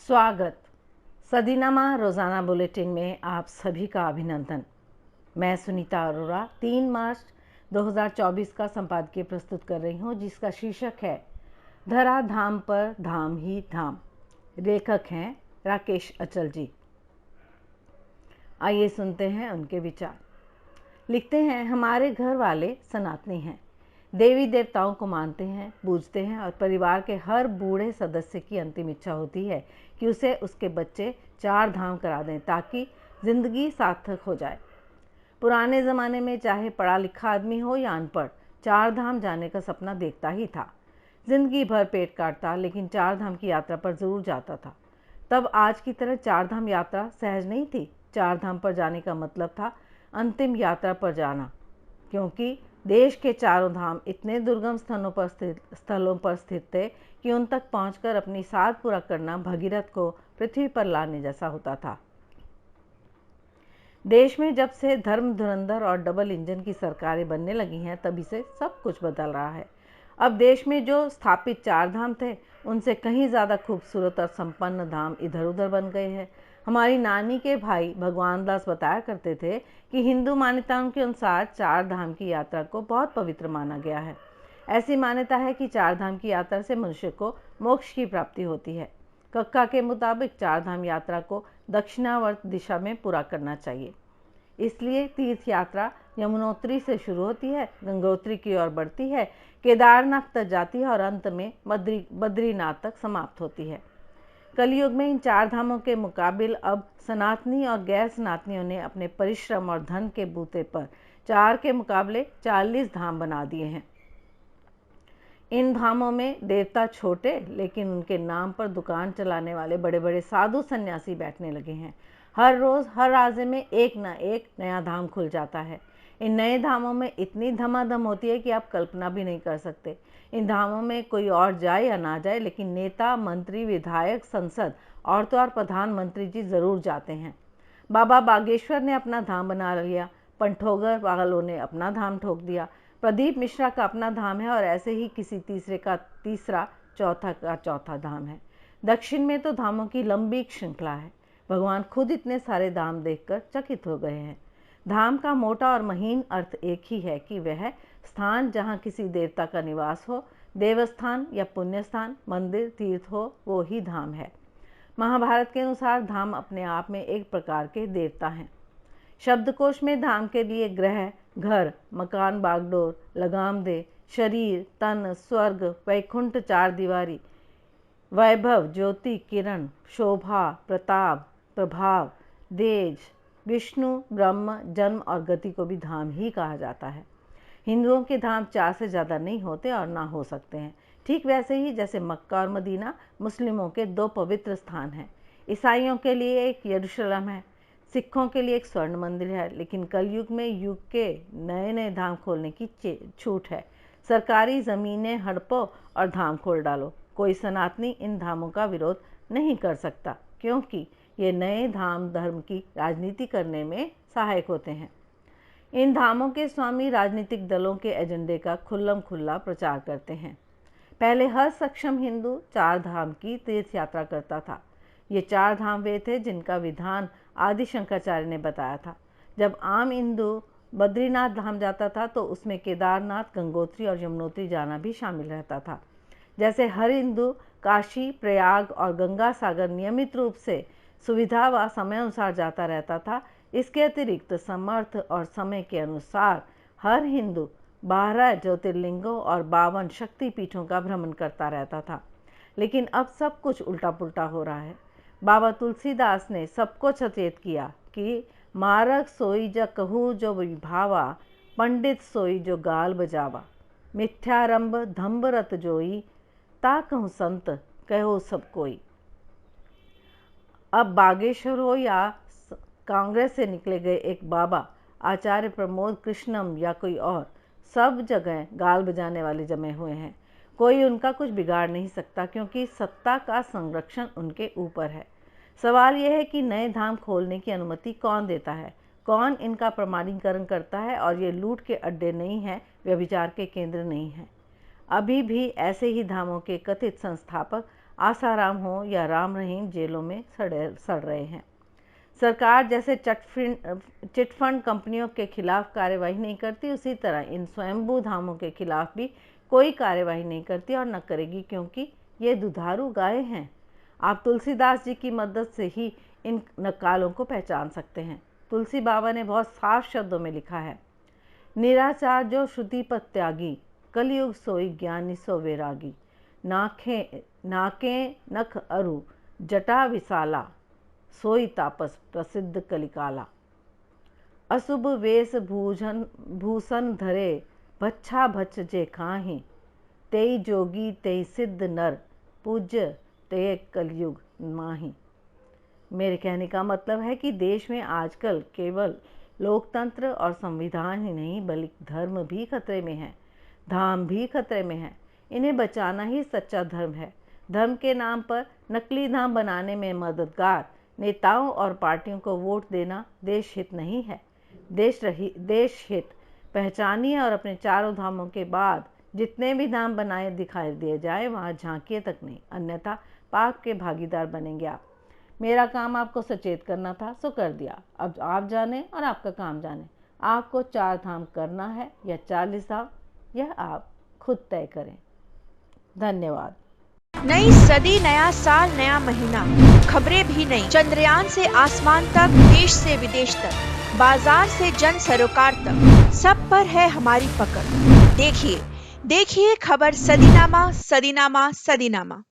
स्वागत। सदीनामा रोज़ाना बुलेटिन में आप सभी का अभिनंदन। मैं सुनीता अरोड़ा 3 मार्च 2024 का संपादकीय प्रस्तुत कर रही हूँ, जिसका शीर्षक है धरा धाम पर धाम ही धाम। लेखक हैं राकेश अचल जी। आइए सुनते हैं उनके विचार। लिखते हैं, हमारे घर वाले सनातनी हैं, देवी देवताओं को मानते हैं, पूजते हैं और परिवार के हर बूढ़े सदस्य की अंतिम इच्छा होती है कि उसे उसके बच्चे 4 धाम करा दें ताकि जिंदगी सार्थक हो जाए। पुराने ज़माने में चाहे पढ़ा लिखा आदमी हो या अनपढ़, 4 धाम जाने का सपना देखता ही था। जिंदगी भर पेट काटता, लेकिन 4 धाम की यात्रा पर ज़रूर जाता था। तब आज की तरह 4 धाम यात्रा सहज नहीं थी। 4 धाम पर जाने का मतलब था अंतिम यात्रा पर जाना, क्योंकि देश के चारों धाम इतने दुर्गम स्थलों पर स्थित थे कि उन तक पहुंचकर अपनी साध पूरा करना भगीरथ को पृथ्वी पर लाने जैसा होता था। देश में जब से धर्म धुरंधर और डबल इंजन की सरकारें बनने लगी हैं, तभी से सब कुछ बदल रहा है। अब देश में जो स्थापित 4 धाम थे, उनसे कहीं ज़्यादा खूबसूरत और संपन्न धाम इधर उधर बन गए हैं। हमारी नानी के भाई भगवान दास बताया करते थे कि हिंदू मान्यताओं के अनुसार 4 धाम की यात्रा को बहुत पवित्र माना गया है। ऐसी मान्यता है कि 4 धाम की यात्रा से मनुष्य को मोक्ष की प्राप्ति होती है। कक्का के मुताबिक 4 धाम यात्रा को दक्षिणावर्त दिशा में पूरा करना चाहिए। इसलिए तीर्थ यात्रा यमुनोत्री से शुरू होती है, गंगोत्री की ओर बढ़ती है, केदारनाथ तक जाती है और अंत में बद्रीनाथ तक समाप्त होती है। कलयुग में इन 4 धामों के मुकाबिल अब सनातनी और गैर सनातनियों ने अपने परिश्रम और धन के बूते पर 4 के मुकाबले 40 धाम बना दिए हैं। इन धामों में देवता छोटे, लेकिन उनके नाम पर दुकान चलाने वाले बड़े बड़े साधु सन्यासी बैठने लगे हैं। हर रोज़ हर राज्य में एक न एक नया धाम खुल जाता है। इन नए धामों में इतनी धमाधम होती है कि आप कल्पना भी नहीं कर सकते। इन धामों में कोई और जाए या ना जाए, लेकिन नेता, मंत्री, विधायक, संसद और तो और प्रधानमंत्री जी ज़रूर जाते हैं। बाबा बागेश्वर ने अपना धाम बना लिया, पंठोगर वालों ने अपना धाम ठोक दिया, प्रदीप मिश्रा का अपना धाम है और ऐसे ही किसी तीसरे का तीसरा, चौथा का चौथा धाम है। दक्षिण में तो धामों की लंबी श्रृंखला है। भगवान खुद इतने सारे धाम देखकर चकित हो गए हैं। धाम का मोटा और महीन अर्थ एक ही है कि वह स्थान जहाँ किसी देवता का निवास हो, देवस्थान या पुण्य स्थान, मंदिर, तीर्थ हो, वो ही धाम है। महाभारत के अनुसार धाम अपने आप में एक प्रकार के देवता हैं। शब्दकोश में धाम के लिए ग्रह, घर, मकान, बागडोर, लगामदेह, शरीर, तन, स्वर्ग, वैकुंठ, 4 दीवारी, वैभव, ज्योति, किरण, शोभा, प्रताप, प्रभाव, तेज, विष्णु, ब्रह्म, जन्म और गति को भी धाम ही कहा जाता है। हिंदुओं के धाम 4 से ज़्यादा नहीं होते और ना हो सकते हैं। ठीक वैसे ही जैसे मक्का और मदीना मुस्लिमों के 2 पवित्र स्थान हैं। ईसाइयों के लिए एक यरूशलेम है, सिखों के लिए एक स्वर्ण मंदिर है। लेकिन कलयुग में युग के नए नए धाम खोलने की छूट है। सरकारी ज़मीनें हड़पो और धाम खोल डालो। कोई सनातनी इन धामों का विरोध नहीं कर सकता, क्योंकि ये नए धाम धर्म की राजनीति करने में सहायक होते हैं। इन धामों के स्वामी राजनीतिक दलों के एजेंडे का खुल्लम खुल्ला प्रचार करते हैं। पहले हर सक्षम हिंदू 4 धाम की तीर्थ यात्रा करता था। ये 4 धाम वे थे जिनका विधान आदि शंकराचार्य ने बताया था। जब आम हिंदू बद्रीनाथ धाम जाता था तो उसमें केदारनाथ, गंगोत्री और यमुनोत्री जाना भी शामिल रहता था। जैसे हर हिंदू काशी, प्रयाग और गंगा सागर नियमित रूप से सुविधा व समय अनुसार जाता रहता था, इसके अतिरिक्त समर्थ और समय के अनुसार हर हिंदू 12 ज्योतिर्लिंगों और 52 शक्तिपीठों का भ्रमण करता रहता था। लेकिन अब सब कुछ उल्टा पुल्टा हो रहा है। बाबा तुलसीदास ने सबको सचेत किया कि मारक सोई ज कहू जो विभावा, पंडित सोई जो गाल बजावा, मिथ्यारंभ धम्ब रत जोई, ता कहूँ संत कहो सब कोई। अब बागेश्वर हो या कांग्रेस से निकले गए एक बाबा आचार्य प्रमोद कृष्णम या कोई और, सब जगह गाल बजाने वाले जमे हुए हैं। कोई उनका कुछ बिगाड़ नहीं सकता, क्योंकि सत्ता का संरक्षण उनके ऊपर है। सवाल यह है कि नए धाम खोलने की अनुमति कौन देता है, कौन इनका प्रमाणीकरण करता है, और ये लूट के अड्डे नहीं हैं, व्यभिचार के केंद्र नहीं हैं। अभी भी ऐसे ही धामों के कथित संस्थापक आसाराम हो या राम रहीम जेलों में सड़ रहे हैं। सरकार जैसे चिटफंड कंपनियों के खिलाफ कार्यवाही नहीं करती, उसी तरह इन स्वयंभू धामों के खिलाफ भी कोई कार्यवाही नहीं करती और न करेगी, क्योंकि ये दुधारू गाय हैं। आप तुलसीदास जी की मदद से ही इन नक्कालों को पहचान सकते हैं। तुलसी बाबा ने बहुत साफ शब्दों में लिखा है, निराचार जो श्रुति पथ त्यागी, कलयुग सोई ज्ञानी सो वैरागी। नाके नख अरु जटा विशाला, सोई तापस प्रसिद्ध कलिकाला। अशुभ वेश भूषण धरे, भच्छा भच्छ जे खाहि। तेई जोगी तेई सिद्ध नर, पूज्य ते कलयुग माही। मेरे कहने का मतलब है कि देश में आजकल केवल लोकतंत्र और संविधान ही नहीं, बल्कि धर्म भी खतरे में है, धाम भी खतरे में है। इन्हें बचाना ही सच्चा धर्म है। धर्म के नाम पर नकली धाम बनाने में मददगार नेताओं और पार्टियों को वोट देना देश हित नहीं है। देश हित पहचानिए और अपने चारों धामों के बाद जितने भी धाम बनाए दिखाई दिए जाए वहाँ झांकिए तक नहीं, अन्यथा पाप के भागीदार बनेंगे आप। मेरा काम आपको सचेत करना था, सो कर दिया। अब आप जाने और आपका काम जाने, आपको 4 धाम करना है या 40 धाम, यह आप खुद तय करें। धन्यवाद। नई सदी, नया साल, नया महीना, खबरें भी नई। चंद्रयान से आसमान तक, देश से विदेश तक, बाजार से जन सरोकार तक, सब पर है हमारी पकड़। देखिए खबर सदीनामा, सदीनामा, सदीनामा।